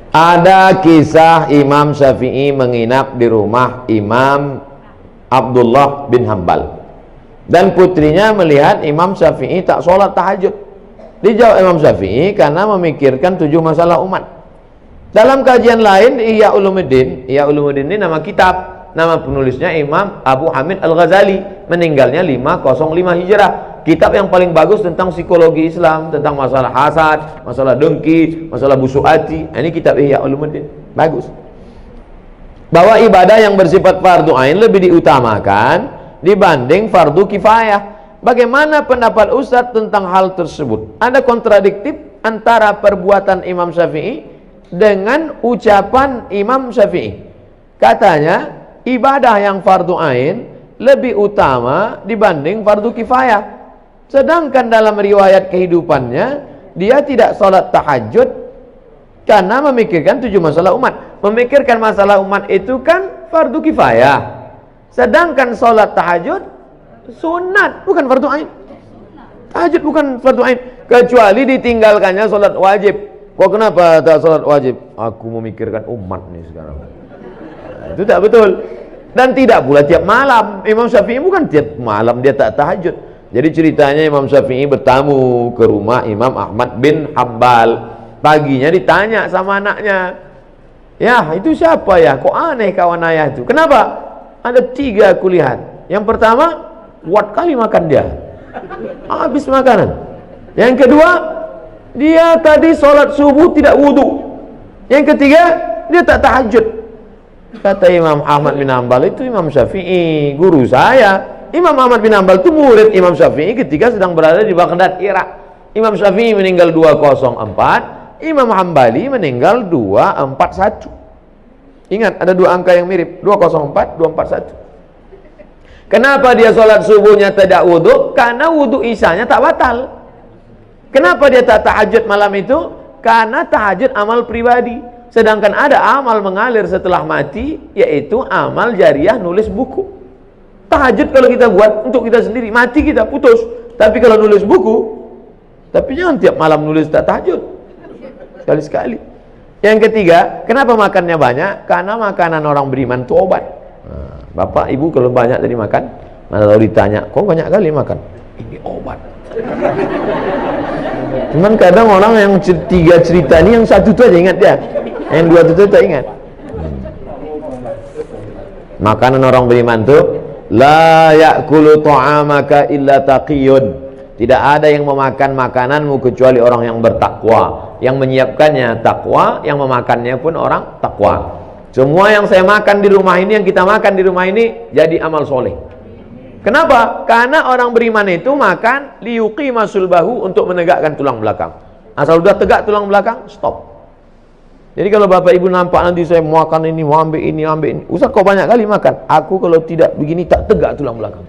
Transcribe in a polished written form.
Ada kisah Imam Syafi'i menginap di rumah Imam Abdullah bin Hambal, dan putrinya melihat Imam Syafi'i tak sholat tahajud. Dijawab Imam Syafi'i, karena memikirkan 7 masalah umat. Dalam kajian lain, Ihya Ulumuddin ini nama kitab. Nama penulisnya Imam Abu Hamid Al-Ghazali, meninggalnya 505 Hijrah. Kitab yang paling bagus tentang psikologi Islam, tentang masalah hasad, masalah dengki, masalah busuk hati. Ini kitab Ihya Ulumuddin, bagus. Bahwa ibadah yang bersifat fardu ain lebih diutamakan dibanding fardu kifayah. Bagaimana pendapat Ustadz tentang hal tersebut? Ada kontradiktif antara perbuatan Imam Syafi'i dengan ucapan Imam Syafi'i. Katanya ibadah yang fardu ain lebih utama dibanding fardu kifayah. Sedangkan dalam riwayat kehidupannya, dia tidak sholat tahajud karena memikirkan 7 masalah umat. Memikirkan masalah umat itu kan fardu kifayah. Sedangkan sholat tahajud sunat, bukan fardu ain. Tahajud bukan fardu ain, kecuali ditinggalkannya sholat wajib. Kok kenapa tak sholat wajib? Aku memikirkan umat nih sekarang. Nah, itu tak betul. Dan tidak pula tiap malam. Imam Syafi'i bukan tiap malam dia tak tahajud. Jadi ceritanya Imam Syafi'i bertamu ke rumah Imam Ahmad bin Hambal. Paginya ditanya sama anaknya, ya itu siapa ya? Kok aneh kawan ayah itu? Kenapa? Ada 3 aku lihat. Yang pertama, kuat kali makan dia, habis makanan. Yang kedua, dia tadi sholat subuh tidak wudhu. Yang ketiga, dia tak tahajud. Kata Imam Ahmad bin Hambal, itu Imam Syafi'i, guru saya. Imam Ahmad bin Hambal itu murid Imam Syafi'i ketika sedang berada di Baghdad, Irak. Imam Syafi'i meninggal 204, Imam Hambali meninggal 241. Ingat, ada 2 angka yang mirip, 204, 241. Kenapa dia sholat subuhnya tidak wudhu? Karena wudhu isyanya tak batal. Kenapa dia tak tahajud malam itu? Karena tahajud amal pribadi. Sedangkan ada amal mengalir setelah mati, yaitu amal jariah nulis buku. Tahajud kalau kita buat untuk kita sendiri, mati kita putus. Tapi kalau nulis buku, tapi jangan tiap malam nulis tak tahajud, sekali-sekali. Yang ketiga, kenapa makannya banyak? Karena makanan orang beriman itu obat. Nah, bapak ibu kalau banyak tadi makan, mana tahu ditanya, kok banyak kali makan? Ini obat. Cuman kadang orang yang 3 cerita ini, yang 1 itu aja ingat dia, yang 2 itu tak ingat. Makanan orang beriman itu, la ya'kulu ta'amaka illa taqiyun. Tidak ada yang memakan makananmu kecuali orang yang bertakwa. Yang menyiapkannya takwa, yang memakannya pun orang takwa. Semua yang saya makan di rumah ini, yang kita makan di rumah ini, jadi amal soleh. Kenapa? Karena orang beriman itu makan liyuqima sulbahu, untuk menegakkan tulang belakang. Asal udah tegak tulang belakang, stop. Jadi kalau bapak ibu nampak nanti saya mau makan ini, mau ambil ini, Ustaz kok banyak kali makan? Aku kalau tidak begini tak tegak tulang belakang.